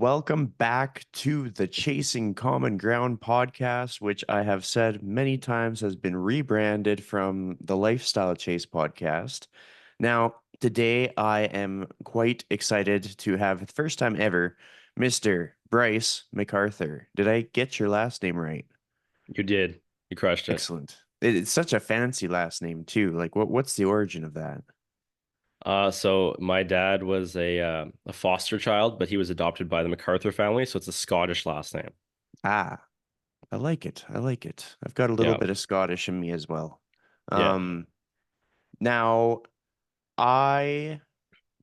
welcome back to the Chasing Common Ground podcast, which I have said many times has been rebranded from the Lifestyle Chase podcast. Now, today I am quite excited to have, the first time ever, Mr. Bryce MacArthur. Did I get your last name right? You did. You crushed it. Excellent. It's such a fancy last name too. Like, what's the origin of that? So my dad was a foster child, but he was adopted by the MacArthur family, so it's a Scottish last name. Ah, I like it. I like it. I've got a little Yeah, bit of Scottish in me as well. yeah. Um, Now, I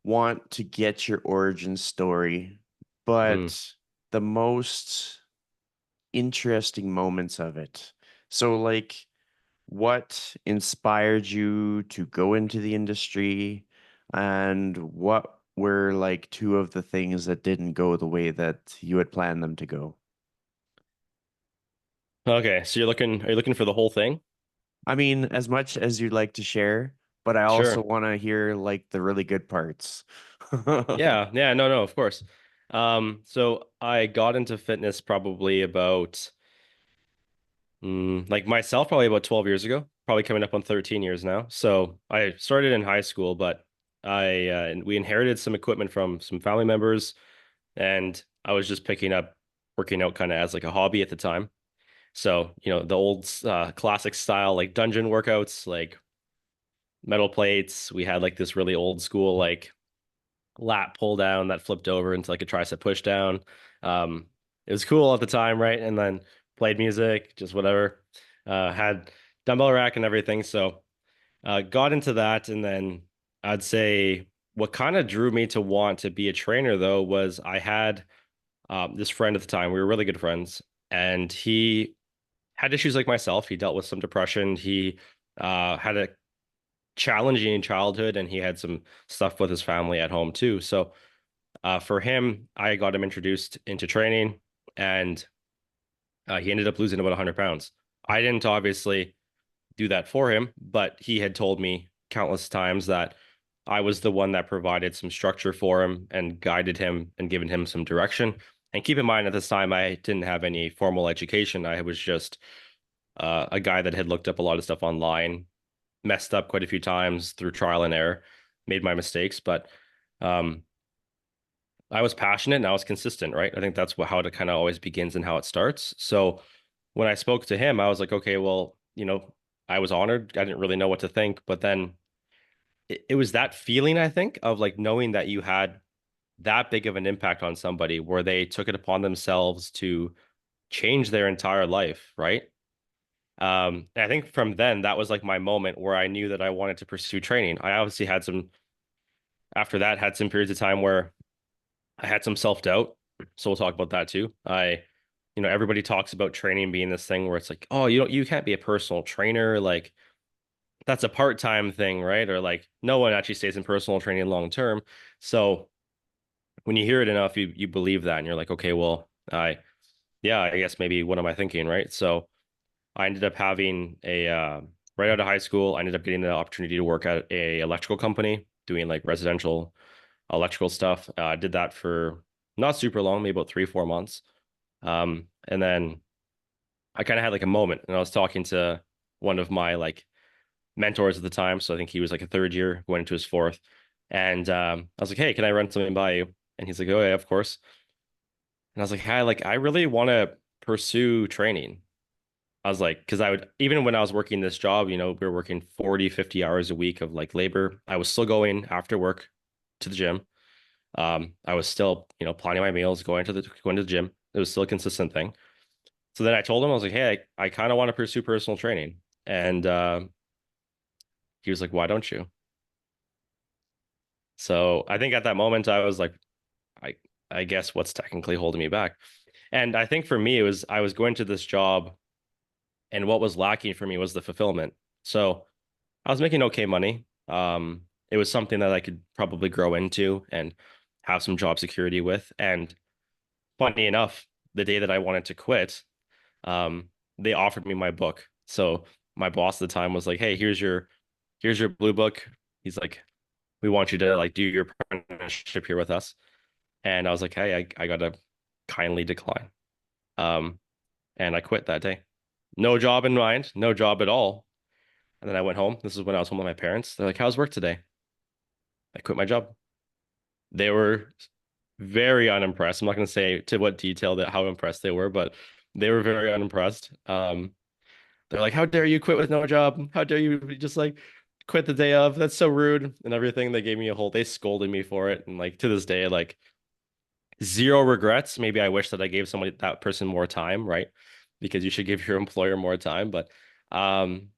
want to get your origin story, Mm. but the most interesting moments of it. So, like, what inspired you to go into the industry, and what were like two of the things that didn't go the way that you had planned them to go? Okay, so are you looking for the whole thing? I mean, as much as you'd like to share, but I also Sure. want to hear like the really good parts. Yeah, yeah, no, of course. So I got into fitness probably about like myself probably about 12 years ago, probably coming up on 13 years now. So I started in high school, but we inherited some equipment from some family members, and I was just picking up working out kind of as like a hobby at the time. So, the old classic style like dungeon workouts, like metal plates. We had like this really old school like lat pull down that flipped over into like a tricep push down. Um, it was cool at the time, right? And then played music, just whatever. Had dumbbell rack and everything. So got into that, and then I'd say what kind of drew me to want to be a trainer though was I had this friend at the time. We were really good friends, and he had issues like myself. He dealt with some depression. He had a challenging childhood, and he had some stuff with his family at home too. So for him, I got him introduced into training, and he ended up losing about 100 pounds. I didn't obviously do that for him, but he had told me countless times that I was the one that provided some structure for him and guided him and given him some direction. And keep in mind, at this time, I didn't have any formal education. I was just a guy that had looked up a lot of stuff online, messed up quite a few times through trial and error, made my mistakes, but um, I was passionate and I was consistent, right? I think that's how it kind of always begins and how it starts. So when I spoke to him, I was like, okay, well, I was honored. I didn't really know what to think, but then it was that feeling, I think, of like knowing that you had that big of an impact on somebody where they took it upon themselves to change their entire life, right? And I think from then that was like my moment where I knew that I wanted to pursue training. I obviously had some after that had some periods of time where I had some self-doubt. So we'll talk about that too. Everybody talks about training being this thing where it's like, oh, you can't be a personal trainer. Like that's a part-time thing, right? Or like no one actually stays in personal training long term. So when you hear it enough, you believe that and you're like, okay, well, yeah, I guess maybe what am I thinking, right? So I ended up having a right out of high school, I ended up getting the opportunity to work at a electrical company doing like residential electrical stuff. I did that for not super long, maybe about 3, 4 months. And then I kind of had like a moment, and I was talking to one of my like mentors at the time. So I think he was like a third year, going into his fourth. And I was like, hey, can I run something by you? And he's like, oh yeah, of course. And I was like, hey, like I really want to pursue training. I was like, because I would, even when I was working this job, we were working 40, 50 hours a week of like labor. I was still going after work to the gym. I was still, planning my meals, going to the gym. It was still a consistent thing. So then I told him, I was like, hey, I kind of want to pursue personal training. And he was like, why don't you? So I think at that moment I was like, I I guess what's technically holding me back. And I think for me it was I was going to this job, and what was lacking for me was the fulfillment. So I was making okay money. It was something that I could probably grow into and have some job security with. And funny enough, the day that I wanted to quit, um, they offered me my book. So my boss at the time was like, "Hey, here's your blue book." He's like, "We want you to like do your apprenticeship here with us." And I was like, "Hey, I gotta kindly decline. Um, and I quit that day. No job in mind, no job at all. And then I went home. This is when I was home with my parents. They're like, "How's work today?" I quit my job. They were very unimpressed. I'm not going to say to what detail that how impressed they were, but they were very unimpressed. They're like, "How dare you quit with no job? How dare you just like quit the day of? That's so rude," and everything. They gave me a whole, they scolded me for it. And like to this day, like zero regrets. Maybe I wish that I gave somebody that person more time, right? Because you should give your employer more time. But um,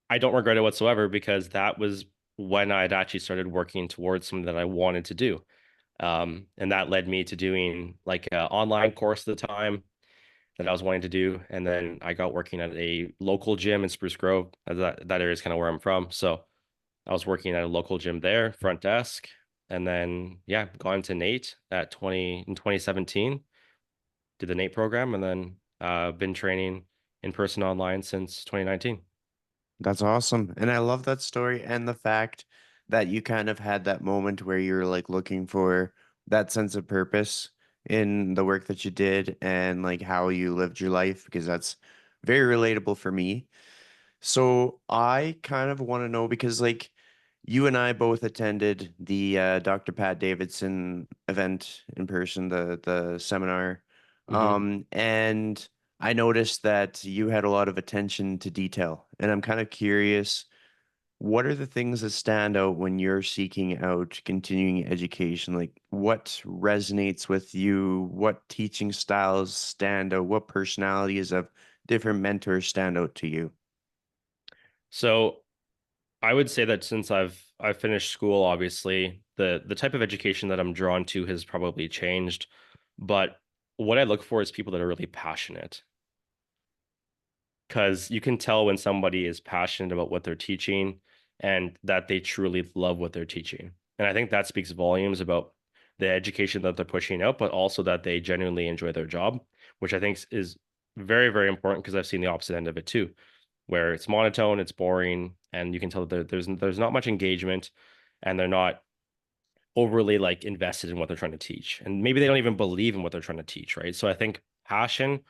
I don't regret it whatsoever because that was when I had actually started working towards something that I wanted to do. And that led me to doing like an online course at the time that I was wanting to do. And then I got working at a local gym in Spruce Grove. That area is kind of where I'm from. So I was working at a local gym there, front desk. And then, yeah, gone to Nate at 20 in 2017, did the Nate program, and then been training in person online since 2019. That's awesome. And I love that story and the fact that you kind of had that moment where you're like looking for that sense of purpose in the work that you did and like how you lived your life, because that's very relatable for me. So I kind of want to know because like you and I both attended the Dr. Pat Davidson event in person, the seminar. Hmm. And I noticed that you had a lot of attention to detail. And I'm kind of curious, what are the things that stand out when you're seeking out continuing education? Like what resonates with you? What teaching styles stand out? What personalities of different mentors stand out to you? So I would say that since I've finished school, obviously the type of education that I'm drawn to has probably changed. But what I look for is people that are really passionate, because you can tell when somebody is passionate about what they're teaching and that they truly love what they're teaching. And I think that speaks volumes about the education that they're pushing out, but also that they genuinely enjoy their job, which I think is very, very important because I've seen the opposite end of it too, where it's monotone, it's boring, and you can tell that there's not much engagement and they're not overly like invested in what they're trying to teach. And maybe they don't even believe in what they're trying to teach, right? So I think passion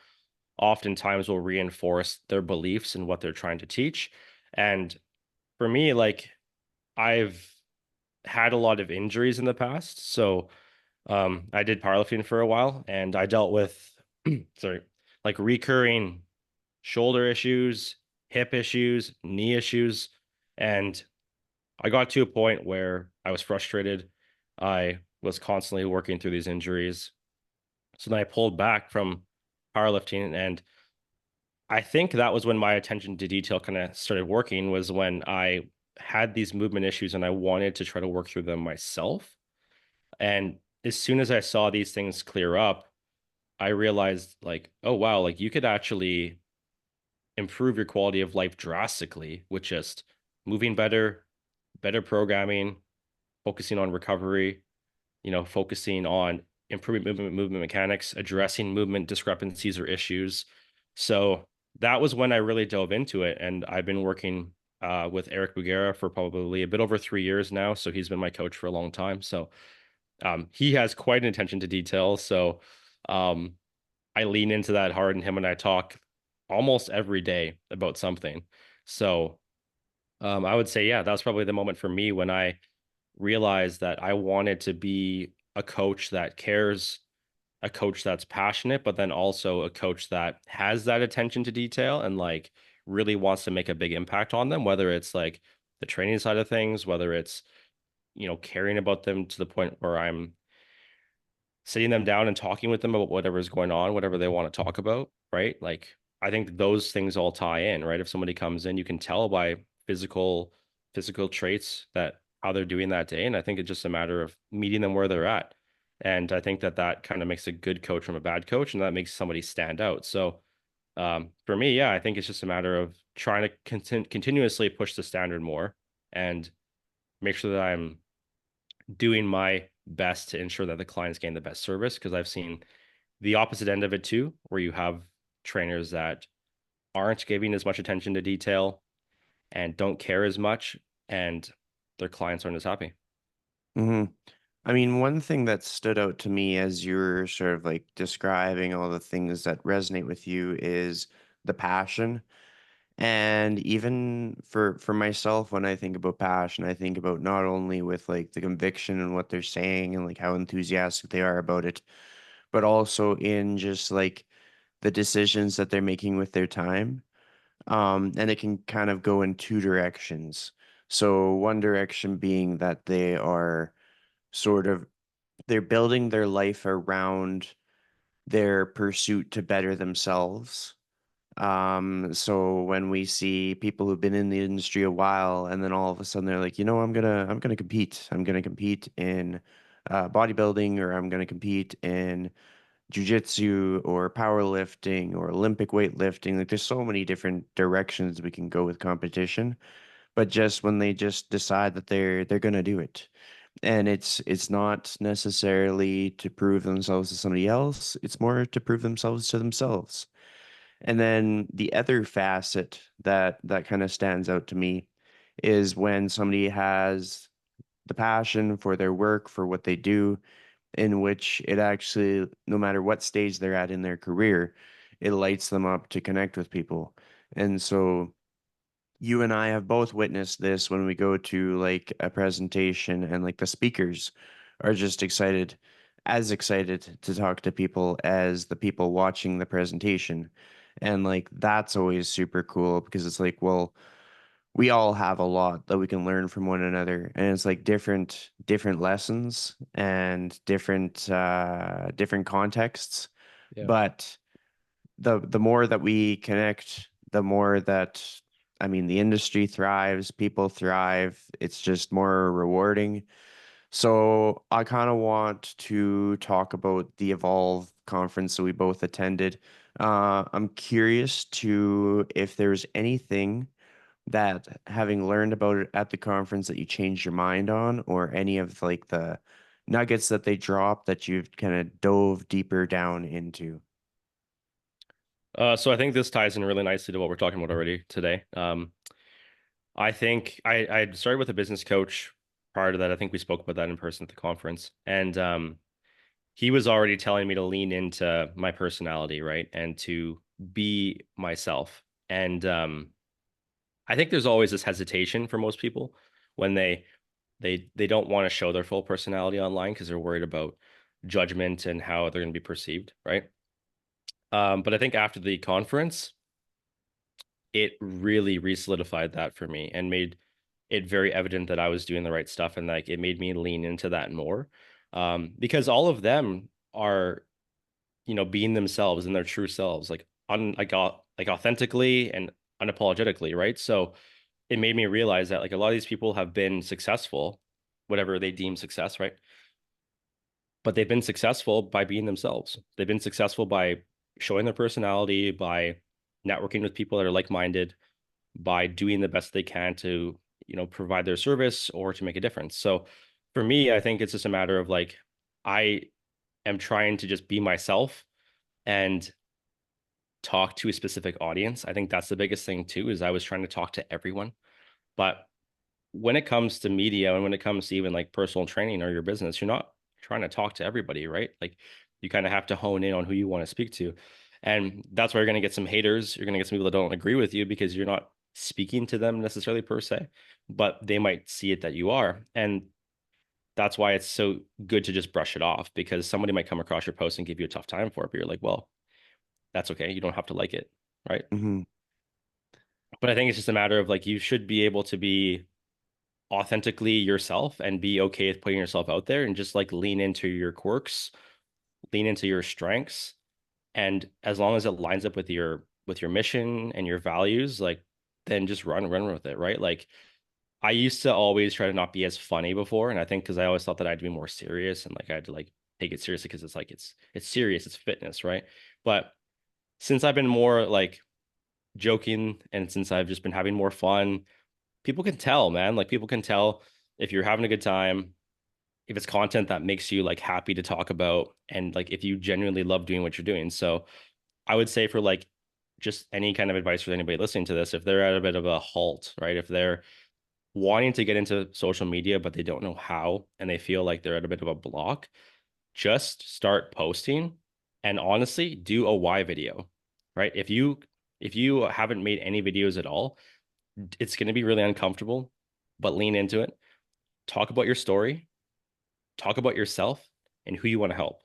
oftentimes will reinforce their beliefs in what they're trying to teach. And for me, like I've had a lot of injuries in the past. So I did powerlifting for a while and I dealt with sorry, like recurring shoulder issues, hip issues, knee issues. And I got to a point where I was frustrated. I was constantly working through these injuries. So then I pulled back from powerlifting, and I think that was when my attention to detail kind of started working, was when I had these movement issues and I wanted to try to work through them myself. And as soon as I saw these things clear up, I realized like, oh wow, like you could actually improve your quality of life drastically with just moving better, better programming, focusing on recovery, focusing on improving movement mechanics, addressing movement discrepancies or issues. So that was when I really dove into it. And I've been working with Eric Bugera for probably a bit over 3 years now. So he's been my coach for a long time. So he has quite an attention to detail. So um, I lean into that hard, and him and I talk almost every day about something. So I would say, yeah, that was probably the moment for me when I realized that I wanted to be a coach that cares, a coach that's passionate, but then also a coach that has that attention to detail and like really wants to make a big impact on them, whether it's like the training side of things, whether it's, caring about them to the point where I'm sitting them down and talking with them about whatever is going on, whatever they want to talk about, right? Like I think those things all tie in, right? If somebody comes in, you can tell by physical traits that how they're doing that day, and I think it's just a matter of meeting them where they're at. And I think that that kind of makes a good coach from a bad coach, and that makes somebody stand out. So for me, yeah, I think it's just a matter of trying to continuously push the standard more and make sure that I'm doing my best to ensure that the clients gain the best service, because I've seen the opposite end of it too, where you have trainers that aren't giving as much attention to detail and don't care as much, and their clients aren't as happy. Hmm. I mean, one thing that stood out to me as you're sort of like describing all the things that resonate with you is the passion. And even for myself, when I think about passion, I think about not only with like the conviction and what they're saying and like how enthusiastic they are about it, but also in just like the decisions that they're making with their time. And it can kind of go in two directions. So one direction being that they are sort of they're building their life around their pursuit to better themselves. So when we see people who've been in the industry a while and then all of a sudden they're like, I'm gonna compete. I'm gonna compete in bodybuilding, or I'm gonna compete in jujitsu or powerlifting or Olympic weightlifting. Like there's so many different directions we can go with competition. But just when they just decide that they're gonna do it. And it's not necessarily to prove themselves to somebody else, it's more to prove themselves to themselves. And then the other facet that kind of stands out to me is when somebody has the passion for their work, for what they do, in which it actually, no matter what stage they're at in their career, it lights them up to connect with people. And so you and I have both witnessed this when we go to like a presentation and like the speakers are just as excited to talk to people as the people watching the presentation. And like that's always super cool because it's like, well, we all have a lot that we can learn from one another. And it's like different lessons and different contexts. Yeah. But the more that we connect, the more that I mean the industry thrives, people thrive. It's just more rewarding. So I kind of want to talk about the Evolve conference that we both attended. I'm curious to if there's anything that having learned about it at the conference that you changed your mind on, or any of like the nuggets that they dropped that you've kind of dove deeper down into. So I think this ties in really nicely to what we're talking about already today. I think I started with a business coach. Prior to that, I think we spoke about that in person at the conference, and he was already telling me to lean into my personality, right, and to be myself. And I think there's always this hesitation for most people when they don't want to show their full personality online because they're worried about judgment and how they're going to be perceived, right? But I think after the conference, it really re-solidified that for me and made it very evident that I was doing the right stuff, and like it made me lean into that more. Because all of them are, being themselves and their true selves, like authentically and unapologetically, right? So it made me realize that like a lot of these people have been successful, whatever they deem success, right? But they've been successful by being themselves. They've been successful by showing their personality, by networking with people that are like-minded, by doing the best they can to, provide their service or to make a difference. So for me, I think it's just a matter of like I am trying to just be myself and talk to a specific audience. I think that's the biggest thing too, is I was trying to talk to everyone. But when it comes to media and when it comes to even like personal training or your business, you're not trying to talk to everybody, right? Like you kind of have to hone in on who you want to speak to. And that's why you're going to get some haters. You're going to get some people that don't agree with you because you're not speaking to them necessarily per se, but they might see it that you are. And that's why it's so good to just brush it off, because somebody might come across your post and give you a tough time for it, but you're like, well, that's okay. You don't have to like it, right? Hmm. But I think it's just a matter of like you should be able to be authentically yourself and be okay with putting yourself out there and just like lean into your quirks, lean into your strengths. And as long as it lines up with your mission and your values, like then just run with it, right? Like I used to always try to not be as funny before. And I think because I always thought that I had to be more serious and like I had to like take it seriously because it's like it's serious, it's fitness, right? But since I've been more like joking and since I've just been having more fun, people can tell, man. Like people can tell if you're having a good time, if it's content that makes you like happy to talk about, and like if you genuinely love doing what you're doing. So I would say for like just any kind of advice for anybody listening to this, if they're at a bit of a halt, right? If they're wanting to get into social media, but they don't know how, and they feel like they're at a bit of a block, just start posting and honestly do a why video, right? If you haven't made any videos at all, it's going to be really uncomfortable, but lean into it. Talk about your story, talk about yourself and who you want to help.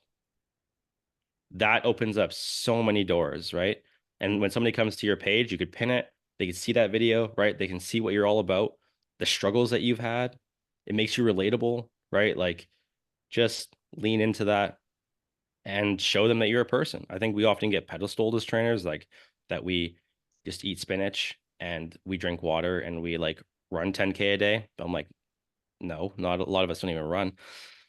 That opens up so many doors, right? And when somebody comes to your page, you could pin it, they can see that video, right? They can see what you're all about, the struggles that you've had. It makes you relatable, right? Like just lean into that and show them that you're a person. I think we often get pedestaled as trainers, like that we just eat spinach and we drink water and we like run 10K a day. But I'm like, no, not a lot of us don't even run.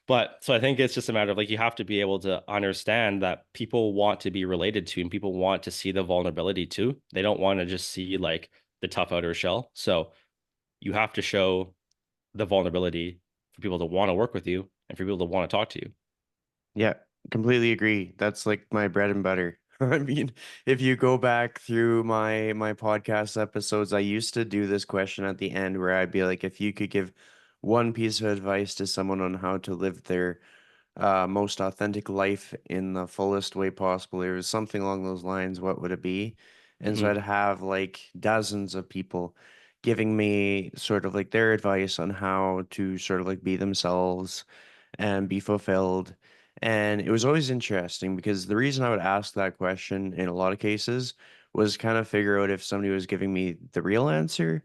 But so I think it's just a matter of like you have to be able to understand that people want to be related to and people want to see the vulnerability too. They don't want to just see like the tough outer shell. So you have to show the vulnerability for people to want to work with you and for people to want to talk to you. Yeah, completely agree. That's like my bread and butter. I mean, if you go back through my podcast episodes, I used to do this question at the end where I'd be like, if you could give one piece of advice to someone on how to live their most authentic life in the fullest way possible, it was something along those lines, what would it be? And so Hmm. I'd have like dozens of people giving me sort of like their advice on how to sort of like be themselves and be fulfilled. And it was always interesting because the reason I would ask that question in a lot of cases was kind of figure out if somebody was giving me the real answer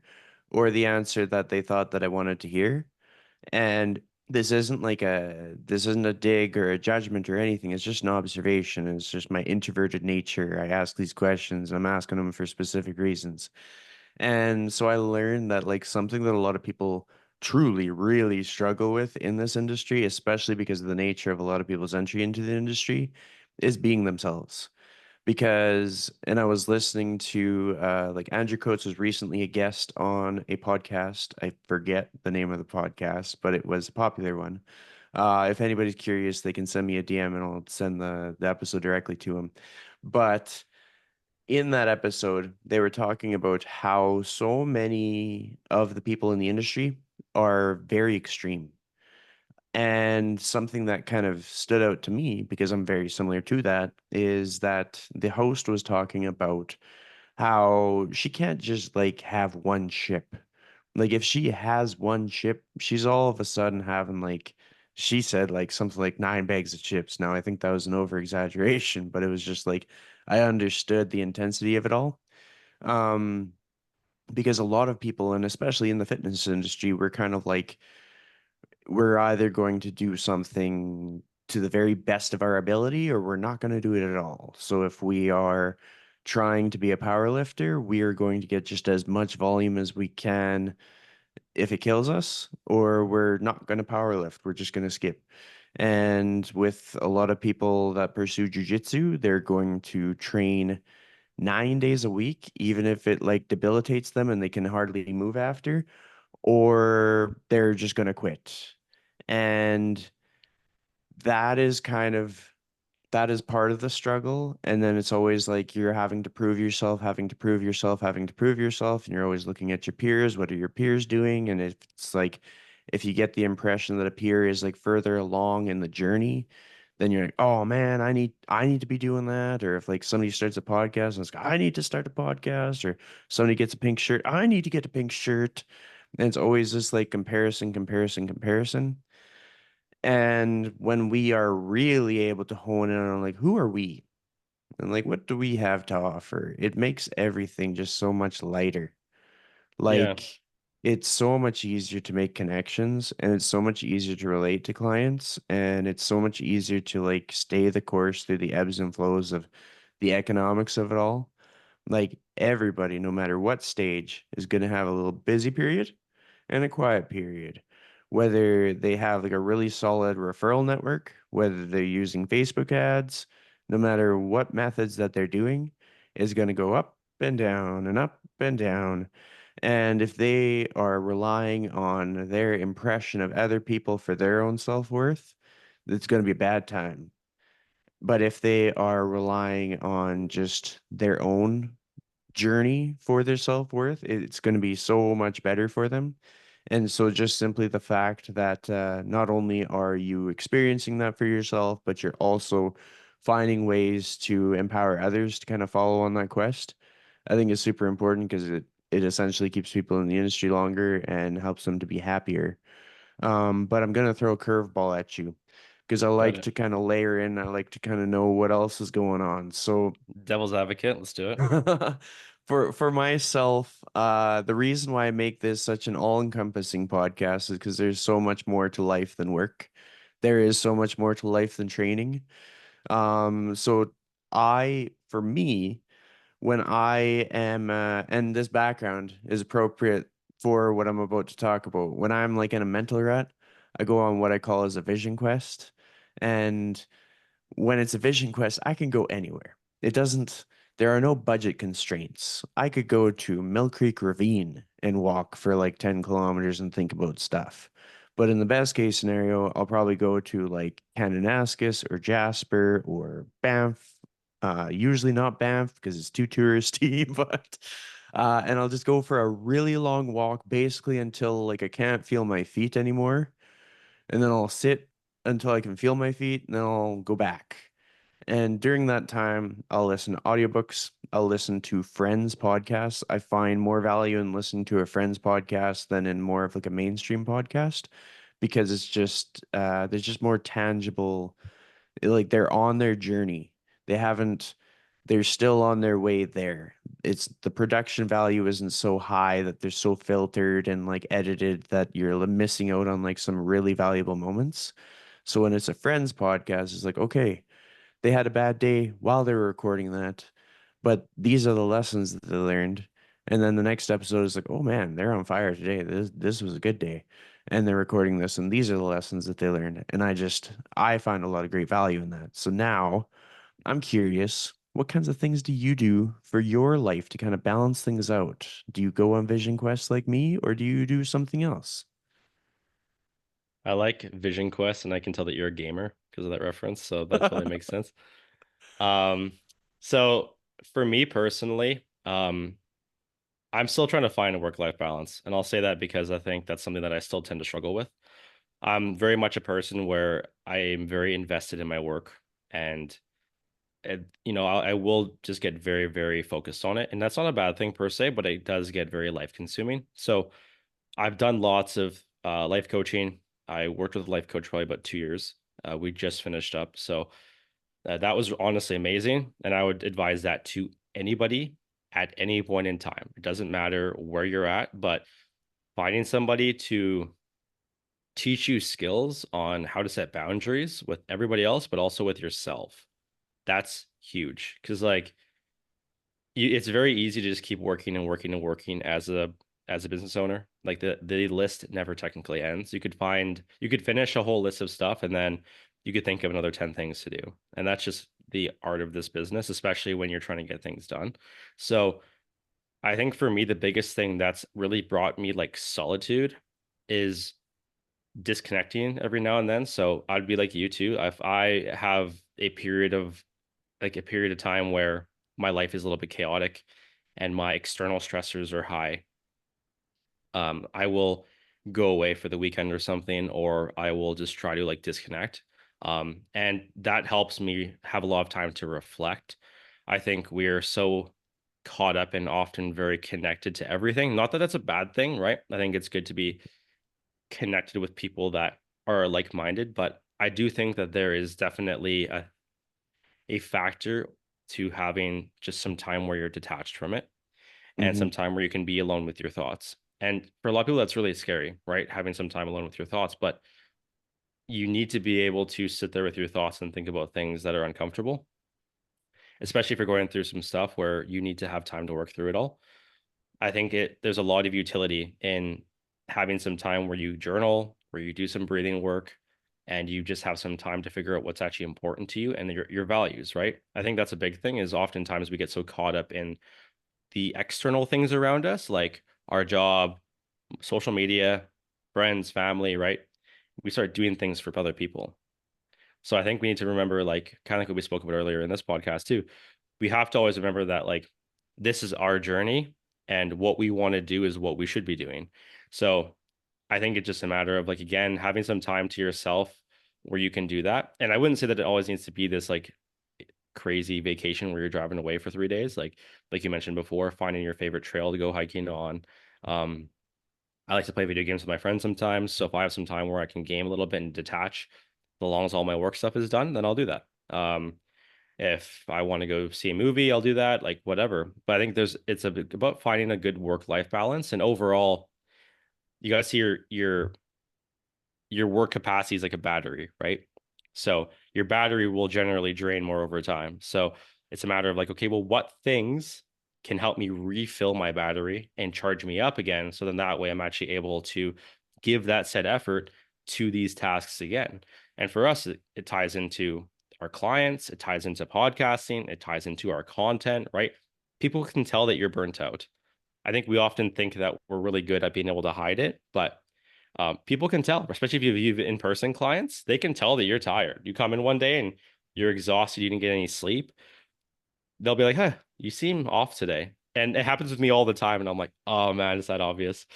or the answer that they thought that I wanted to hear. And this isn't a dig or a judgment or anything. It's just an observation. It's just my introverted nature. I ask these questions. I'm asking them for specific reasons. And so I learned that like something that a lot of people truly, really struggle with in this industry, especially because of the nature of a lot of people's entry into the industry, is being themselves. Because, and I was listening to like Andrew Coates was recently a guest on a podcast. I forget the name of the podcast, but it was a popular one. If anybody's curious, they can send me a DM and I'll send the episode directly to him. But in that episode, they were talking about how so many of the people in the industry are very extreme. And something that kind of stood out to me, because I'm very similar to that, is that the host was talking about how she can't just like have one chip. Like if she has one chip, she's all of a sudden having like she said like something like 9 bags of chips. Now I think that was an over exaggeration, but it was just like I understood the intensity of it all. Um, because a lot of people, and especially in the fitness industry, we're kind of like we're either going to do something to the very best of our ability or we're not going to do it at all. So if we are trying to be a power lifter, we are going to get just as much volume as we can if it kills us, or we're not going to power lift. We're just going to skip. And with a lot of people that pursue jujitsu, they're going to train 9 days a week, even if it like debilitates them and they can hardly move after, or they're just going to quit. And that is kind of that is part of the struggle. And then it's always like you're having to prove yourself, having to prove yourself, having to prove yourself. And you're always looking at your peers. What are your peers doing? And it's like, if you get the impression that a peer is like further along in the journey, then you're like, oh man, I need to be doing that. Or if like somebody starts a podcast and it's like, I need to start a podcast, or somebody gets a pink shirt, I need to get a pink shirt. And it's always this like comparison, comparison, comparison. And when we are really able to hone in on like who are we and like what do we have to offer, it makes everything just so much lighter. Yeah. Like it's so much easier to make connections and it's so much easier to relate to clients and it's so much easier to like stay the course through the ebbs and flows of the economics of it all. Like everybody, no matter what stage, is going to have a little busy period and a quiet period. Whether they have like a really solid referral network, whether they're using Facebook ads, no matter what methods that they're doing, is going to go up and down and up and down. And if they are relying on their impression of other people for their own self-worth, it's going to be a bad time. But if they are relying on just their own journey for their self-worth, it's going to be so much better for them. And so just simply the fact that not only are you experiencing that for yourself, but you're also finding ways to empower others to kind of follow on that quest, I think is super important because it essentially keeps people in the industry longer and helps them to be happier. But I'm gonna throw a curveball at you because I Got like it. to kind of layer in. I like to kind of know what else is going on. So Devil's advocate. Let's do it. for myself, the reason why I make this such an all-encompassing podcast is because there's so much more to life than work. There is so much more to life than training. So for me, when I am, and this background is appropriate for what I'm about to talk about. When I'm like in a mental rut, I go on what I call as a vision quest. And when it's a vision quest, I can go anywhere. It doesn't, there are no budget constraints. I could go to Mill Creek Ravine and walk for like 10 kilometers and think about stuff. But in the best case scenario, I'll probably go to like Kananaskis or Jasper or Banff. Usually not Banff because it's too touristy, but and I'll just go for a really long walk, basically until like I can't feel my feet anymore, and then I'll sit until I can feel my feet, and then I'll go back. And during that time, I'll listen to audiobooks. I'll listen to friends' podcasts. I find more value in listening to a friend's podcast than in more of like a mainstream podcast because it's just there's just more tangible, like they're on their journey. They haven't, they're still on their way there. It's the production value isn't so high that they're so filtered and like edited that you're missing out on like some really valuable moments. So when it's a friend's podcast, it's like, okay, they had a bad day while they were recording that, but these are the lessons that they learned. And then the next episode is like, oh man, they're on fire today. This was a good day. And they're recording this, and these are the lessons that they learned. And I find a lot of great value in that. So now I'm curious, what kinds of things do you do for your life to kind of balance things out? Do you go on vision quests like me, or do you do something else? I like Vision Quest, and I can tell that you're a gamer because of that reference, so that totally makes sense. Um, so for me personally, I'm still trying to find a work-life balance, and I'll say that because I think that's something that I still tend to struggle with. I'm very much a person where I am very invested in my work, and I will just get very, very focused on it, and that's not a bad thing per se, but it does get very life-consuming. So I've done lots of life coaching. I worked with a life coach probably about 2 years. We just finished up, so that was honestly amazing, and I would advise that to anybody at any point in time. It doesn't matter where you're at, but finding somebody to teach you skills on how to set boundaries with everybody else, but also with yourself. That's huge because it's very easy to just keep working and working and working as a business owner. Like the list never technically ends. You could finish a whole list of stuff and then you could think of another 10 things to do. And that's just the art of this business, especially when you're trying to get things done. So I think for me, the biggest thing that's really brought me like solitude is disconnecting every now and then. So I'd be like you too. If I have a period of time where my life is a little bit chaotic and my external stressors are high, I will go away for the weekend or something, or I will just try to like disconnect. And that helps me have a lot of time to reflect. I think we're so caught up and often very connected to everything. Not that that's a bad thing, right? I think it's good to be connected with people that are like-minded, but I do think that there is definitely a factor to having just some time where you're detached from it and Hmm. some time where you can be alone with your thoughts. And for a lot of people, that's really scary, right? Having some time alone with your thoughts, but you need to be able to sit there with your thoughts and think about things that are uncomfortable, especially if you're going through some stuff where you need to have time to work through it all. I think there's a lot of utility in having some time where you journal, where you do some breathing work, and you just have some time to figure out what's actually important to you and your values, right? I think that's a big thing is oftentimes we get so caught up in the external things around us, like our job, social media, friends, family, right? We start doing things for other people. So I think we need to remember, like, kind of like what we spoke about earlier in this podcast too. We have to always remember that, like, this is our journey, and what we want to do is what we should be doing. So I think it's just a matter of like again having some time to yourself where you can do that. And I wouldn't say that it always needs to be this like crazy vacation where you're driving away for 3 days. Like you mentioned before, finding your favorite trail to go hiking on. Um, I like to play video games with my friends sometimes. So if I have some time where I can game a little bit and detach, as long as all my work stuff is done, then I'll do that. If I want to go see a movie, I'll do that, like whatever. But I think it's about finding a good work-life balance, and overall, you got to see your work capacity is like a battery, right? So your battery will generally drain more over time. So it's a matter of like, okay, well, what things can help me refill my battery and charge me up again? So then that way I'm actually able to give that said effort to these tasks again. And for us, it ties into our clients, it ties into podcasting, it ties into our content, right? People can tell that you're burnt out. I think we often think that we're really good at being able to hide it, but people can tell, especially if you've in-person clients, they can tell that you're tired. You come in one day and you're exhausted, you didn't get any sleep. They'll be like, huh, you seem off today. And it happens with me all the time. And I'm like, oh man, is that obvious?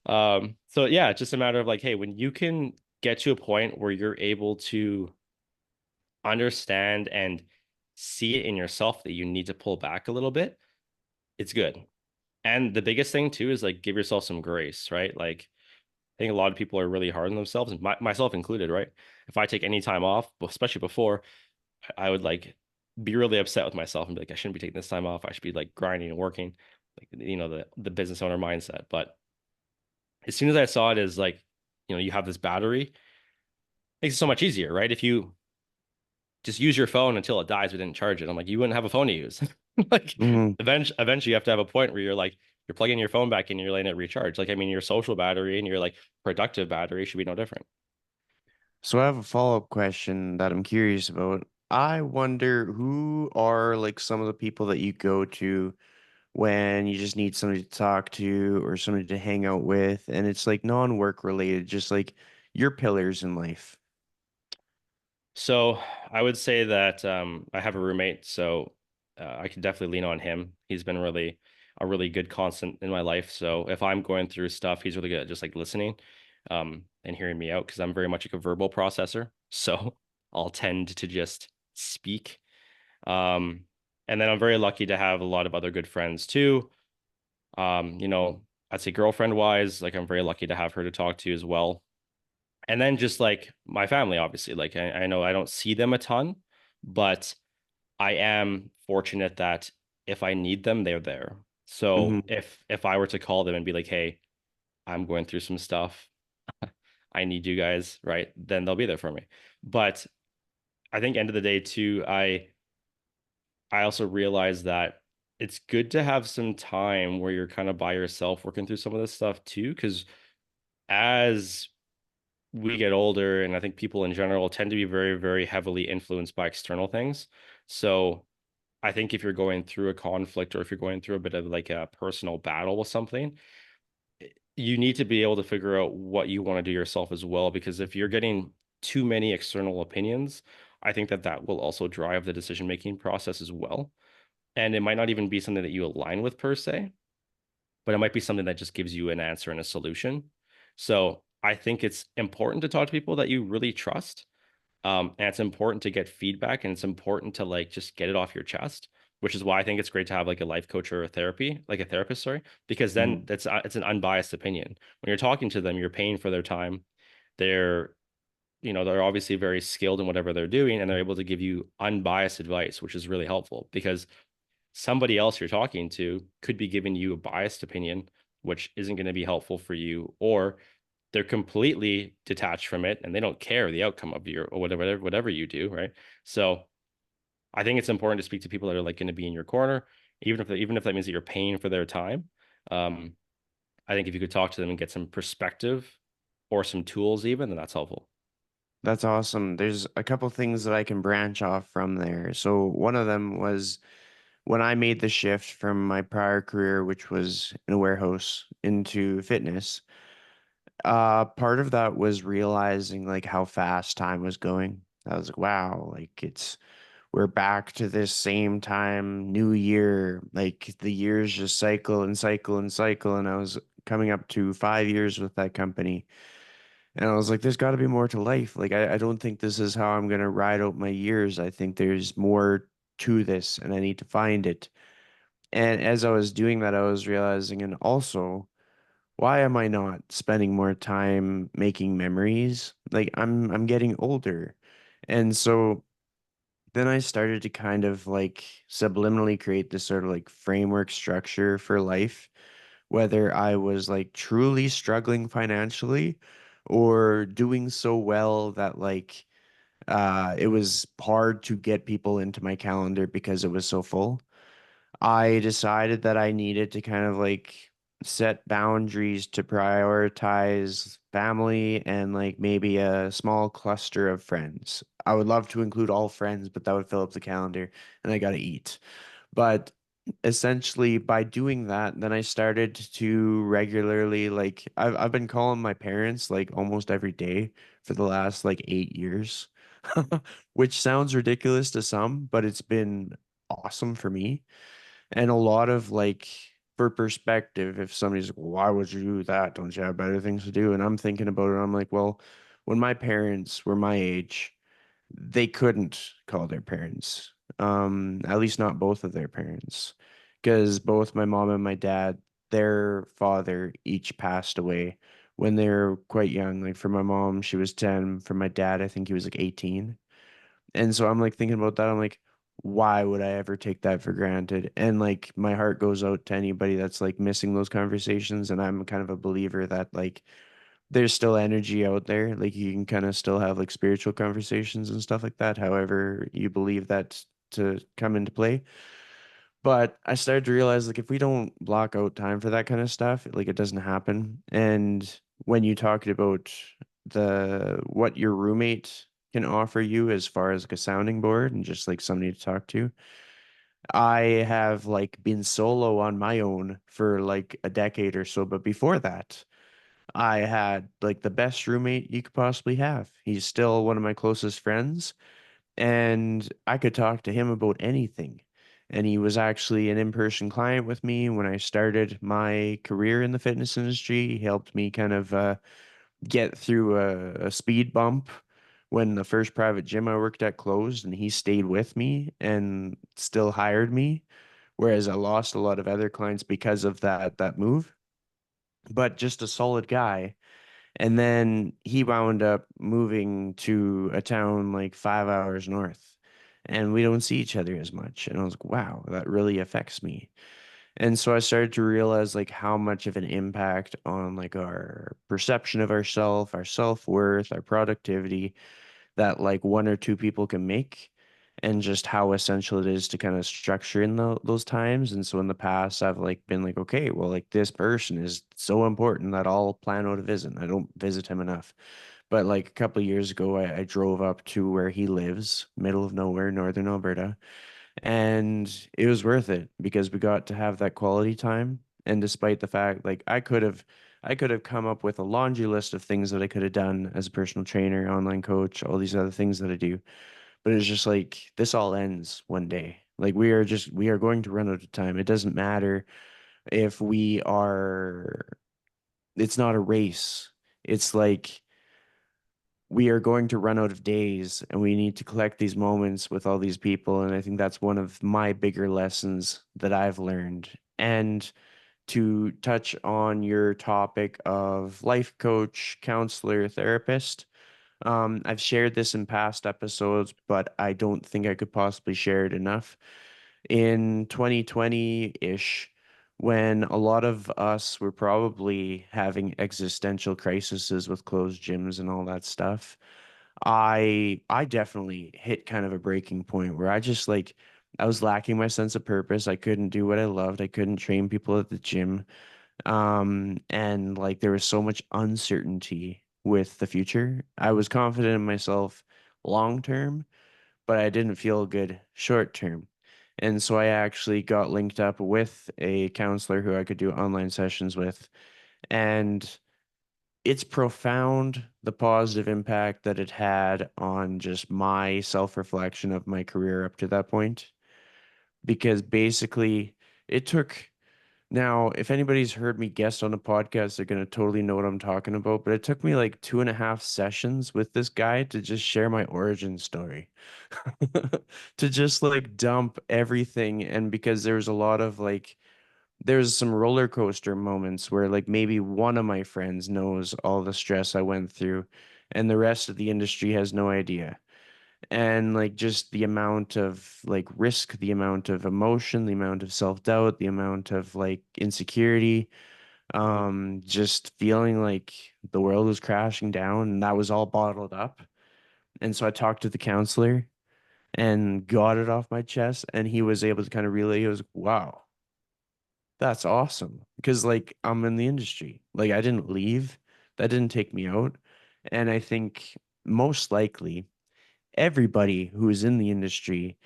So yeah, it's just a matter of like, hey, when you can get to a point where you're able to understand and see it in yourself that you need to pull back a little bit, it's good. And the biggest thing too is like give yourself some grace, right? Like I think a lot of people are really hard on themselves, and myself included, right? If I take any time off, especially before, I would like be really upset with myself and be like, I shouldn't be taking this time off. I should be like grinding and working, like the business owner mindset. But as soon as I saw it as like, you have this battery, it makes it so much easier, right? If you just use your phone until it dies, we didn't charge it. I'm like, you wouldn't have a phone to use. Like Mhm. eventually you have to have a point where you're plugging your phone back in and you're letting it recharge. Like, I mean, your social battery and your like productive battery should be no different. So I have a follow-up question that I'm curious about. I wonder who are like some of the people that you go to when you just need somebody to talk to or somebody to hang out with, and it's like non-work related, just like your pillars in life. So I would say that I have a roommate, so I can definitely lean on him. He's been really a really good constant in my life. So if I'm going through stuff, he's really good at just like listening and hearing me out because I'm very much like a verbal processor. So I'll tend to just speak. Um, and then I'm very lucky to have a lot of other good friends too. I'd say girlfriend wise, like I'm very lucky to have her to talk to as well. And then just like my family, obviously, like I know I don't see them a ton, but I am fortunate that if I need them, they're there. So Hmm. if I were to call them and be like, hey, I'm going through some stuff, I need you guys, right? Then they'll be there for me. But I think end of the day too, I also realize that it's good to have some time where you're kind of by yourself working through some of this stuff too, because as we get older, and I think people in general tend to be very, very heavily influenced by external things. So I think if you're going through a conflict or if you're going through a bit of like a personal battle with something, you need to be able to figure out what you want to do yourself as well. Because if you're getting too many external opinions, I think that that will also drive the decision-making process as well. And it might not even be something that you align with per se, but it might be something that just gives you an answer and a solution. So I think it's important to talk to people that you really trust. And it's important to get feedback and it's important to like just get it off your chest, which is why I think it's great to have like a life coach or like a therapist, sorry, because then Hmm. that's it's an unbiased opinion. When you're talking to them, you're paying for their time. They're, they're obviously very skilled in whatever they're doing and they're able to give you unbiased advice, which is really helpful because somebody else you're talking to could be giving you a biased opinion, which isn't going to be helpful for you, or they're completely detached from it and they don't care the outcome of your or whatever you do, right? So I think it's important to speak to people that are like going to be in your corner, even if that means that you're paying for their time. Um, I think if you could talk to them and get some perspective or some tools, even, then that's helpful. That's awesome. There's a couple things that I can branch off from there. So one of them was when I made the shift from my prior career, which was in a warehouse, into fitness. Part of that was realizing like how fast time was going. I was like, wow, like we're back to this same time, new year. Like the years just cycle and cycle and cycle. And I was coming up to 5 years with that company. And I was like, there's got to be more to life. Like, I don't think this is how I'm going to ride out my years. I think there's more to this and I need to find it. And as I was doing that, I was realizing, and also, why am I not spending more time making memories? Like, I'm getting older. And so then I started to kind of like subliminally create this sort of like framework structure for life, whether I was like truly struggling financially or doing so well that like it was hard to get people into my calendar because it was so full. I decided that I needed to kind of like set boundaries to prioritize family and like maybe a small cluster of friends. I would love to include all friends, but that would fill up the calendar and I got to eat. But essentially by doing that, then I started to regularly like I've been calling my parents like almost every day for the last like 8 years, which sounds ridiculous to some, but it's been awesome for me. And a lot of like for perspective, if somebody's like, well, why would you do that? Don't you have better things to do? And I'm thinking about it, I'm like, well, when my parents were my age, they couldn't call their parents. At least not both of their parents. Because both my mom and my dad, their father each passed away when they were quite young. Like for my mom, she was 10. For my dad, I think he was like 18. And so I'm like thinking about that. I'm like, why would I ever take that for granted? And like my heart goes out to anybody that's like missing those conversations. And I'm kind of a believer that like there's still energy out there. Like you can kind of still have like spiritual conversations and stuff like that, however you believe that to come into play. But I started to realize like if we don't block out time for that kind of stuff, like it doesn't happen. And when you talked about the what your roommate can offer you as far as like a sounding board and just like somebody to talk to, I have like been solo on my own for like a decade or so, but before that, I had like the best roommate you could possibly have. He's still one of my closest friends and I could talk to him about anything. And he was actually an in-person client with me when I started my career in the fitness industry. He helped me kind of get through a speed bump when the first private gym I worked at closed, and he stayed with me and still hired me, whereas I lost a lot of other clients because of that move. But just a solid guy. And then he wound up moving to a town like 5 hours north, and we don't see each other as much. And I was like, wow, that really affects me. And so I started to realize like how much of an impact on like our perception of ourself, our self-worth, our productivity that like one or two people can make, and just how essential it is to kind of structure in those times. And so in the past, I've like been like, okay, well, like this person is so important that I'll plan out a visit. I don't visit him enough. But like a couple of years ago, I drove up to where he lives, middle of nowhere, northern Alberta, and it was worth it because we got to have that quality time. And despite the fact, like I could have come up with a laundry list of things that I could have done as a personal trainer, online coach, all these other things that I do. But it's just like this all ends one day. Like we are going to run out of time. It doesn't matter if we are, it's not a race. It's like we are going to run out of days and we need to collect these moments with all these people. And I think that's one of my bigger lessons that I've learned. And to touch on your topic of life coach, counselor, therapist, I've shared this in past episodes, but I don't think I could possibly share it enough. In 2020-ish, when a lot of us were probably having existential crises with closed gyms and all that stuff, I definitely hit kind of a breaking point where I just like I was lacking my sense of purpose. I couldn't do what I loved. I couldn't train people at the gym. And like there was so much uncertainty with the future. I was confident in myself long term, but I didn't feel good short term. And so I actually got linked up with a counselor who I could do online sessions with. And it's profound the positive impact that it had on just my self-reflection of my career up to that point. Because basically, it took Now, if anybody's heard me guest on a podcast, they're gonna totally know what I'm talking about. But it took me like 2.5 sessions with this guy to just share my origin story. To just like dump everything. And because there was a lot of like there's some roller coaster moments where like maybe one of my friends knows all the stress I went through and the rest of the industry has no idea. And like just the amount of like risk, the amount of emotion, the amount of self-doubt, the amount of like insecurity, Mhm. just feeling like the world was crashing down and that was all bottled up. And so I talked to the counselor and got it off my chest and he was able to kind of relay, he was, wow, that's awesome. Because like I'm in the industry. Like I didn't leave. That didn't take me out. And I think most likely everybody who is in the industry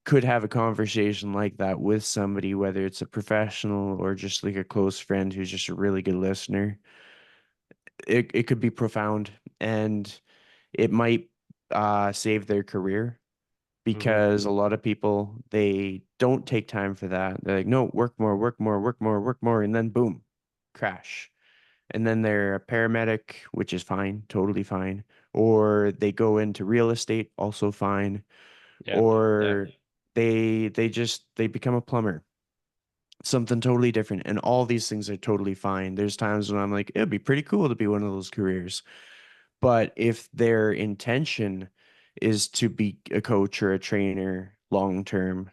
could have a conversation like that with somebody, whether it's a professional or just like a close friend who's just a really good listener. It could be profound and it might save their career Mhm. because a lot of people they don't take time for that. They're like, no, work more, work more, work more, work more, and then boom, crash. And then they're a paramedic, which is fine, totally fine. Or they go into real estate, also fine. Yeah. Yeah. Or they become a plumber, something totally different. And all these things are totally fine. There's times when I'm like, it'd be pretty cool to be one of those careers. But if their intention is to be a coach or a trainer long term,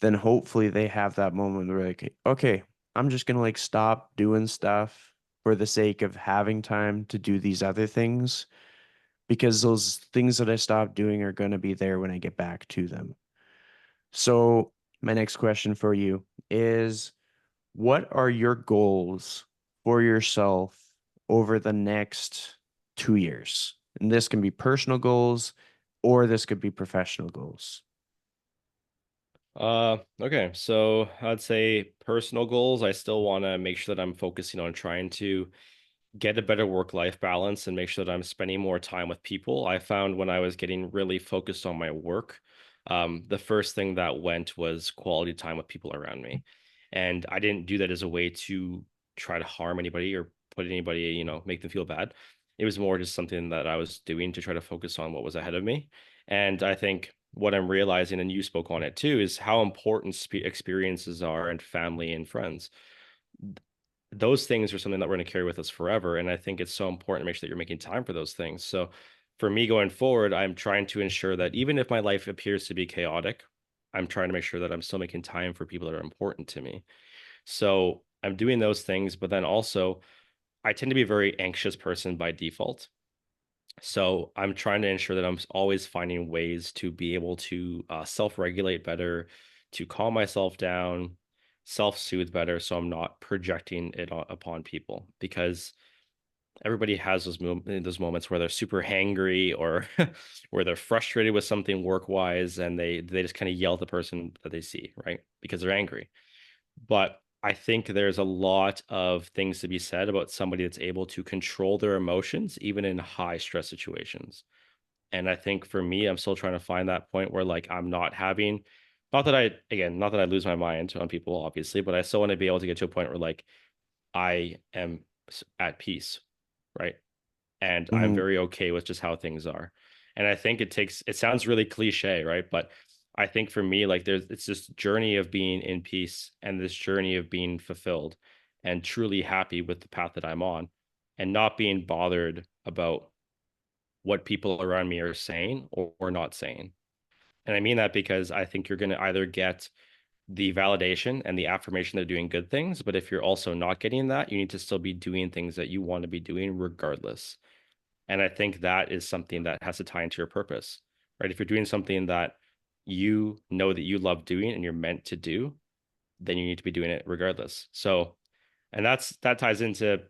then hopefully they have that moment where like, okay, I'm just gonna like stop doing stuff for the sake of having time to do these other things because those things that I stopped doing are gonna be there when I get back to them. So my next question for you is what are your goals for yourself over the next 2 years? And this can be personal goals or this could be professional goals. Okay. So I'd say personal goals. I still want to make sure that I'm focusing on trying to get a better work-life balance and make sure that I'm spending more time with people. I found when I was getting really focused on my work, the first thing that went was quality time with people around me. And I didn't do that as a way to try to harm anybody or put anybody, make them feel bad. It was more just something that I was doing to try to focus on what was ahead of me. And I think what I'm realizing, and you spoke on it too, is how important experiences are and family and friends. Those things are something that we're going to carry with us forever. And I think it's so important to make sure that you're making time for those things. So for me going forward, I'm trying to ensure that even if my life appears to be chaotic, I'm trying to make sure that I'm still making time for people that are important to me. So I'm doing those things, but then also I tend to be a very anxious person by default. So I'm trying to ensure that I'm always finding ways to be able to self-regulate better, to calm myself down, self-soothe better, so I'm not projecting it upon people. Because everybody has those moments where they're super hangry or where they're frustrated with something work-wise, and they just kind of yell at the person that they see, right? Because they're angry. But I think there's a lot of things to be said about somebody that's able to control their emotions, even in high stress situations. And I think for me, I'm still trying to find that point where like I'm not having, not that I, again, not that I lose my mind on people, obviously, but I still want to be able to get to a point where like I am at peace, right? And I'm Mhm. very okay with just how things are. And I think it sounds really cliche, right? But I think for me, like it's this journey of being in peace and this journey of being fulfilled and truly happy with the path that I'm on and not being bothered about what people around me are saying or not saying. And I mean that because I think you're going to either get the validation and the affirmation they're doing good things, but if you're also not getting that, you need to still be doing things that you want to be doing regardless. And I think that is something that has to tie into your purpose, right? If you're doing something that you know that you love doing and you're meant to do, then you need to be doing it regardless. So, and that ties into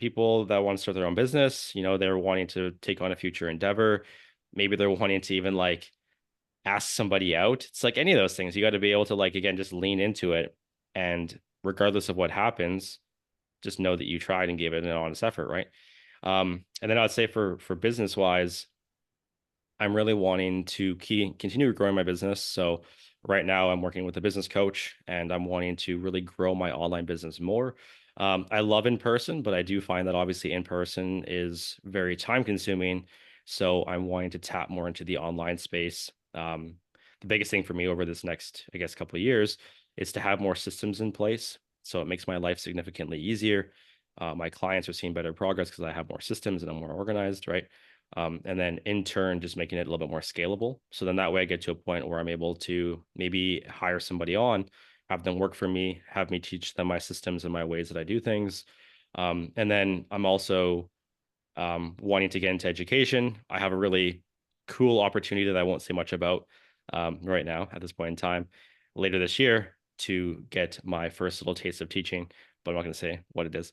people that want to start their own business. They're wanting to take on a future endeavor. Maybe they're wanting to even like ask somebody out. It's like any of those things. You got to be able to like again just lean into it, and regardless of what happens, just know that you tried and gave it an honest effort, right? And then I'd say for business wise, I'm really wanting to continue growing my business. So Right now, I'm working with a business coach and I'm wanting to really grow my online business more. I love in person, but I do find that obviously in person is very time consuming. So I'm wanting to tap more into the online space. The biggest thing for me over this next, I guess, couple of years is to have more systems in place. So it makes my life significantly easier. My clients are seeing better progress because I have more systems and I'm more organized, right? And then in turn, just making it a little bit more scalable. So then that way I get to a point where I'm able to maybe hire somebody on, have them work for me, have me teach them my systems and my ways that I do things. And then I'm also wanting to get into education. I have a really cool opportunity that I won't say much about right now at this point in time later this year to get my first little taste of teaching, but I'm not going to say what it is.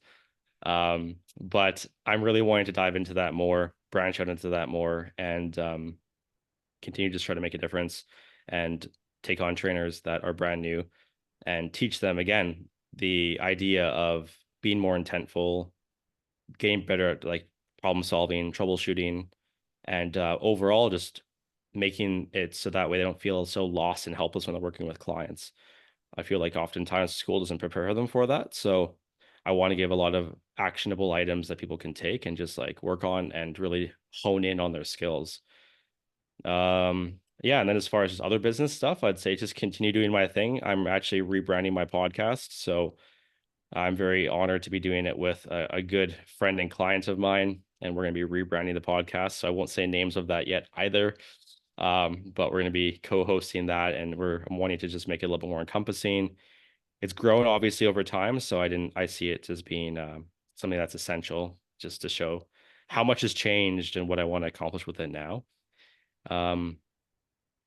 But I'm really wanting to dive into that more, branch out into that more, and continue to just try to make a difference and take on trainers that are brand new and teach them again the idea of being more intentful, getting better at like problem solving, troubleshooting, and overall just making it so that way they don't feel so lost and helpless when they're working with clients. I feel like oftentimes school doesn't prepare them for that. So I want to give a lot of actionable items that people can take and just like work on and really hone in on their skills. Yeah, and then as far as just other business stuff, I'd say just continue doing my thing. I'm actually rebranding my podcast, so I'm very honored to be doing it with a good friend and client of mine, and we're going to be rebranding the podcast. So I won't say names of that yet either. But we're going to be co-hosting that, and I'm wanting to just make it a little bit more encompassing. It's grown obviously over time, so I see it as being something that's essential just to show how much has changed and what I want to accomplish with it now. Um,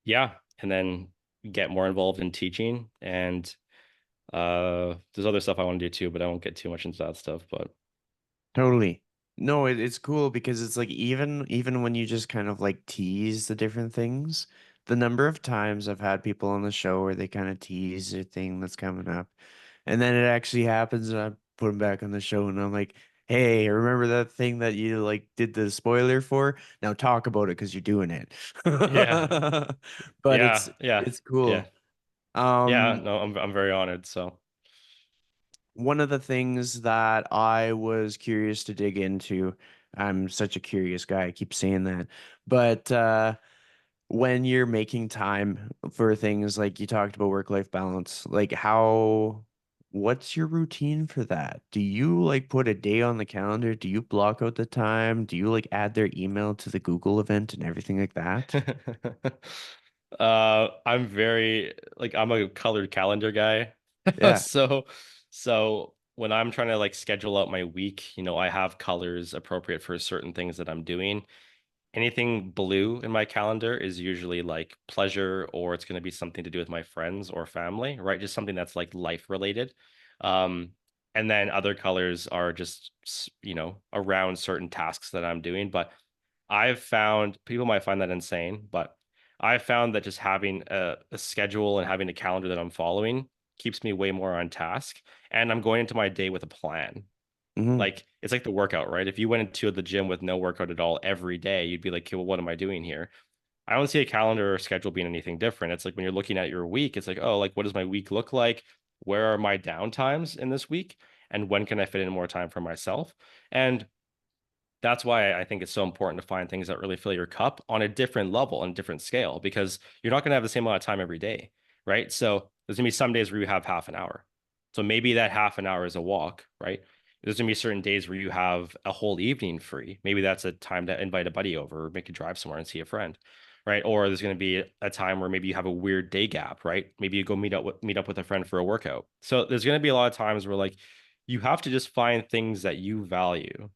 yeah, and then get more involved in teaching and there's other stuff I want to do too, but I won't get too much into that stuff. But Totally. No, it's cool because it's like even when you just kind of like tease the different things, the number of times I've had people on the show where they kind of tease a thing that's coming up, and then it actually happens, and I put them back on the show, and I'm like, "Hey, remember that thing that you like did the spoiler for? Now talk about it because you're doing it." yeah, But yeah, yeah, it's yeah, cool. yeah. Um, No, I'm very honored. So One of the things that I was curious to dig into, I'm such a curious guy, I keep saying that, but when you're making time for things like you talked about work-life balance, like what's your routine for that? Do you like put a day on the calendar? Do you block out the time? Do you like add their email to the Google event and everything like that? I'm very like I'm a colored calendar guy. Yeah. So when I'm trying to like schedule out my week, I have colors appropriate for certain things that I'm doing. Anything blue in my calendar is usually like pleasure or it's going to be something to do with my friends or family, right? Just something that's like life related. Um, and then other colors are just, around certain tasks that I'm doing. But I've found people might find that insane, but I've found that just having a schedule and having a calendar that I'm following keeps me way more on task. And I'm going into my day with a plan. Hmm. Like it's like the workout, right? If you went into the gym with no workout at all every day, you'd be like, okay, well, what am I doing here? I don't see a calendar or schedule being anything different. It's like when you're looking at your week, it's like, oh, like what does my week look like? Where are my downtimes in this week? And when can I fit in more time for myself? And that's why I think it's so important to find things that really fill your cup on a different level and different scale because you're not going to have the same amount of time every day, right? So there's going to be some days where you have half an hour. So maybe that half an hour is a walk, right? There's going to be certain days where you have a whole evening free. Maybe that's a time to invite a buddy over or make a drive somewhere and see a friend, right? Or there's going to be a time where maybe you have a weird day gap, right? Maybe you go meet up with a friend for a workout. So there's going to be a lot of times where like you have to just find things that you value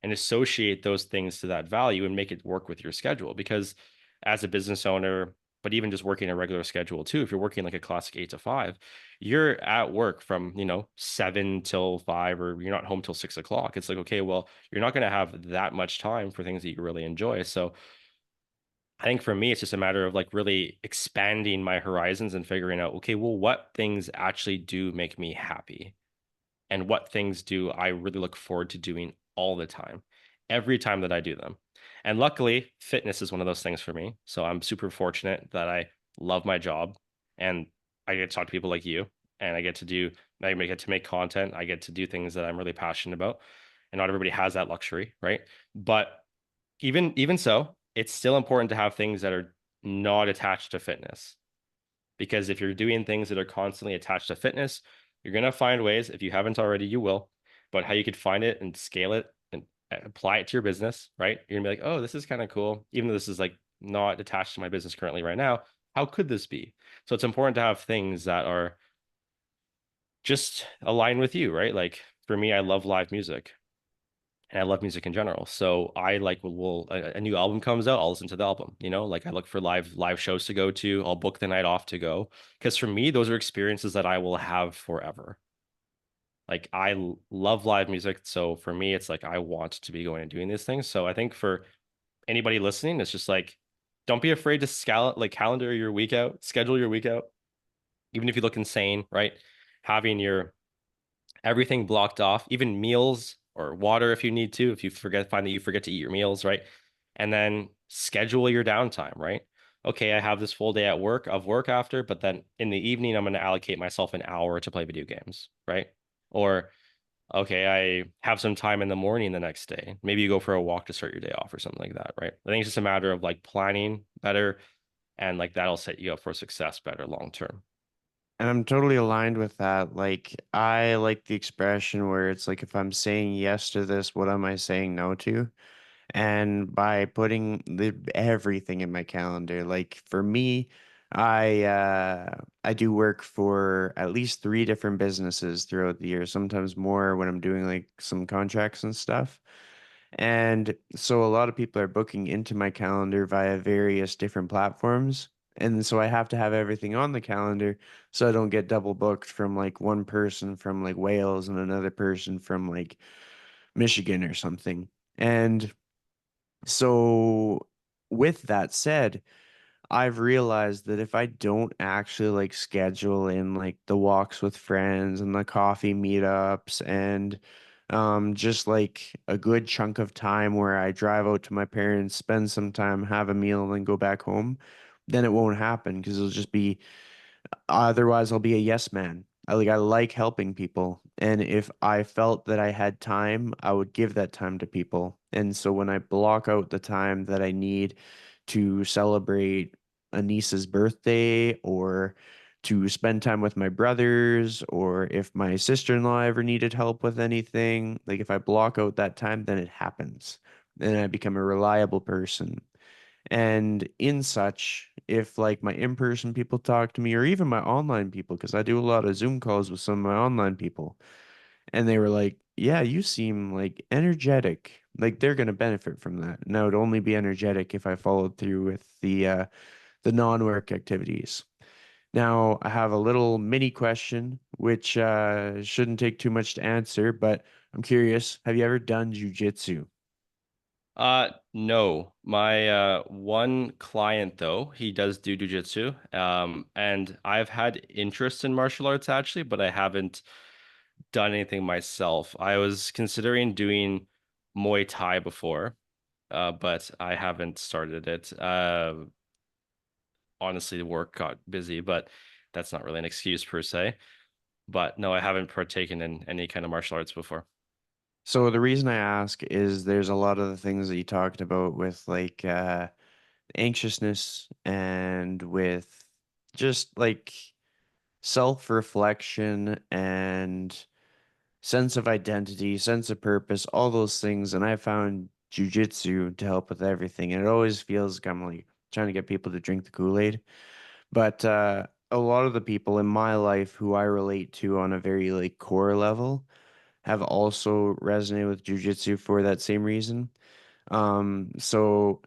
and associate those things to that value and make it work with your schedule. Because as a business owner, but even just working a regular schedule too, if you're working like a classic 8 to 5, you're at work from, 7 till 5, or you're not home till 6 o'clock. It's like, okay, well, you're not going to have that much time for things that you really enjoy. So I think for me, it's just a matter of like really expanding my horizons and figuring out, okay, well, what things actually do make me happy? And what things do I really look forward to doing all the time, every time that I do them. And luckily, fitness is one of those things for me. So I'm super fortunate that I love my job. and I get to talk to people like you, and I get to make content. I get to do things that I'm really passionate about, and not everybody has that luxury, right? But even so, it's still important to have things that are not attached to fitness. Because if you're doing things that are constantly attached to fitness, you're gonna find ways, if you haven't already, you will, but how you could find it and scale it and apply it to your business, right? You're gonna be like, oh, this is kind of cool, even though this is like not attached to my business currently right now. How could this be? So it's important to have things that are just aligned with you, right? Like for me, I love live music and I love music in general. So I like will a new album comes out, I'll listen to the album. Like I look for live shows to go to. I'll book the night off to go because for me, those are experiences that I will have forever. Like love live music, so for me, it's like I want to be going and doing these things. So I think for anybody listening, it's just like don't be afraid to calendar your week out, schedule your week out, even if you look insane, right? Having your everything blocked off, even meals or water if you need to, if you find that you forget to eat your meals, right? And then schedule your downtime, right? Okay, I have this full day of work after, but then in the evening, I'm going to allocate myself an hour to play video games, right? Or, okay, I have some time in the morning the next day. Maybe you go for a walk to start your day off or something like that, right? I think it's just a matter of like planning better and like that'll set you up for success better long term. And I'm totally aligned with that. Like, I like the expression where it's like, if I'm saying yes to this, what am I saying no to? And by putting everything in my calendar, like for me, I do work for at least three different businesses throughout the year, sometimes more when I'm doing like some contracts and stuff. And so a lot of people are booking into my calendar via various different platforms. And so I have to have everything on the calendar so I don't get double booked from like one person from like Wales and another person from like Michigan or something. And so with that said, I've realized that if I don't actually like schedule in like the walks with friends and the coffee meetups and just like a good chunk of time where I drive out to my parents, spend some time, have a meal, and then go back home, then it won't happen because it'll just be otherwise, I'll be a yes man. I like helping people, and if I felt that I had time, I would give that time to people. And so when I block out the time that I need to celebrate a niece's birthday or to spend time with my brothers, or if my sister-in-law ever needed help with anything, like if I block out that time, then it happens. And I become a reliable person. And in such, if like my in-person people talk to me or even my online people, because I do a lot of Zoom calls with some of my online people, and they were like, yeah, you seem like energetic. Like they're gonna benefit from that. And I would only be energetic if I followed through with the non-work activities. Now, I have a little mini question, which shouldn't take too much to answer, but I'm curious, have you ever done jujitsu? No. My one client though, he does do jujitsu. And I've had interest in martial arts actually, but I haven't done anything myself. I was considering doing Muay Thai before, but I haven't started it. Honestly, the work got busy, but that's not really an excuse per se. But no, I haven't partaken in any kind of martial arts before. So the reason I ask is there's a lot of the things that you talked about with like anxiousness and with just like self-reflection and sense of identity, sense of purpose, all those things. And I found jujitsu to help with everything. And it always feels like I'm like trying to get people to drink the Kool-Aid. But a lot of the people in my life who I relate to on a very like core level have also resonated with jujitsu for that same reason. So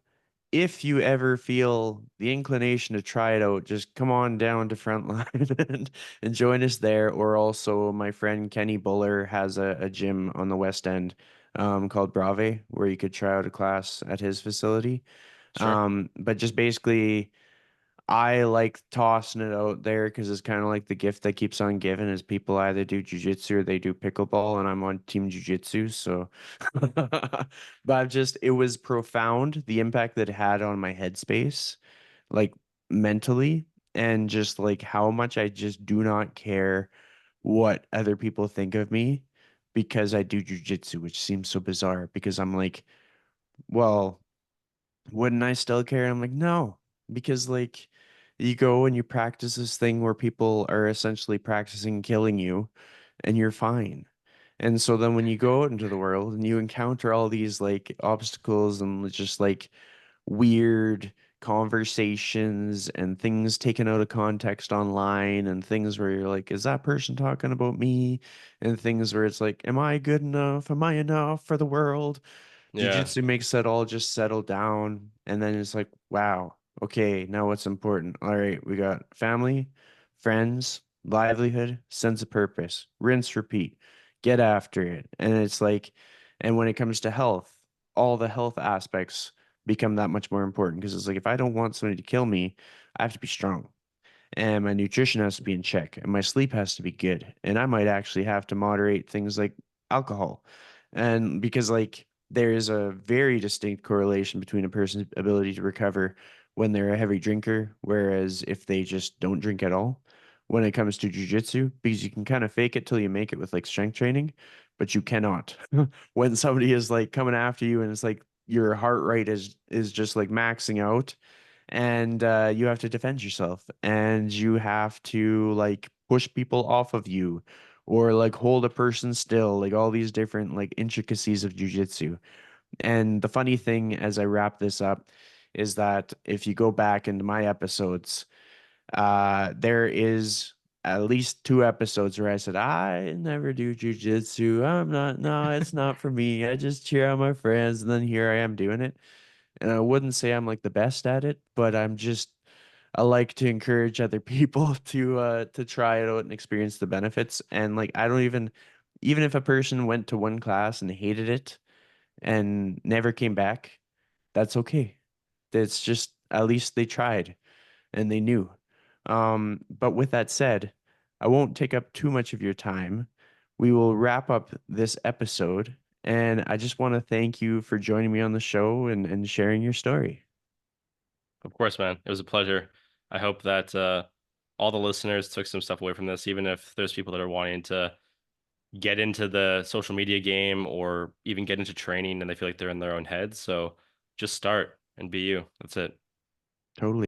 if you ever feel the inclination to try it out, just come on down to Frontline and join us there. Or also, my friend Kenny Buller has a gym on the West End called Brave, where you could try out a class at his facility. Sure. But just basically, I like tossing it out there because it's kind of like the gift that keeps on giving is people either do jujitsu or they do pickleball, and I'm on team jujitsu. So, but I've just, it was profound the impact that it had on my headspace, like mentally. and just like how much I just do not care what other people think of me because I do jujitsu, which seems so bizarre because I'm like, well, wouldn't I still care? I'm like, no, because like you go and you practice this thing where people are essentially practicing killing you and you're fine. And so then when you go out into the world and you encounter all these like obstacles and just like weird conversations and things taken out of context online and things where you're like, is that person talking about me? And things where it's like, am I good enough? Am I enough for the world? Yeah. Jiu-jitsu makes that all just settle down. And then it's like, wow, okay, now what's important? All right, we got family, friends, livelihood, sense of purpose, rinse, repeat, get after it. And it's like, and when it comes to health, all the health aspects become that much more important because it's like, if I don't want somebody to kill me, I have to be strong and my nutrition has to be in check and my sleep has to be good and I might actually have to moderate things like alcohol and because like there is a very distinct correlation between a person's ability to recover when they're a heavy drinker whereas if they just don't drink at all when it comes to jujitsu because you can kind of fake it till you make it with like strength training but you cannot when somebody is like coming after you and it's like your heart rate is just like maxing out and you have to defend yourself and you have to like push people off of you or like hold a person still like all these different like intricacies of jujitsu. And the funny thing as I wrap this up is that if you go back into my episodes there is at least two episodes where I said I never do jujitsu. I'm not, no, it's not for me. I just cheer on my friends and then here I am doing it. And I wouldn't say I'm like the best at it, but I like to encourage other people to try it out and experience the benefits. And like I don't even if a person went to one class and hated it and never came back, that's okay. That's just at least they tried and they knew. But with that said, I won't take up too much of your time. We will wrap up this episode, and I just want to thank you for joining me on the show and sharing your story. Of course, man. It was a pleasure. I hope that all the listeners took some stuff away from this, even if there's people that are wanting to get into the social media game or even get into training and they feel like they're in their own heads. So just start and be you. That's it. Totally.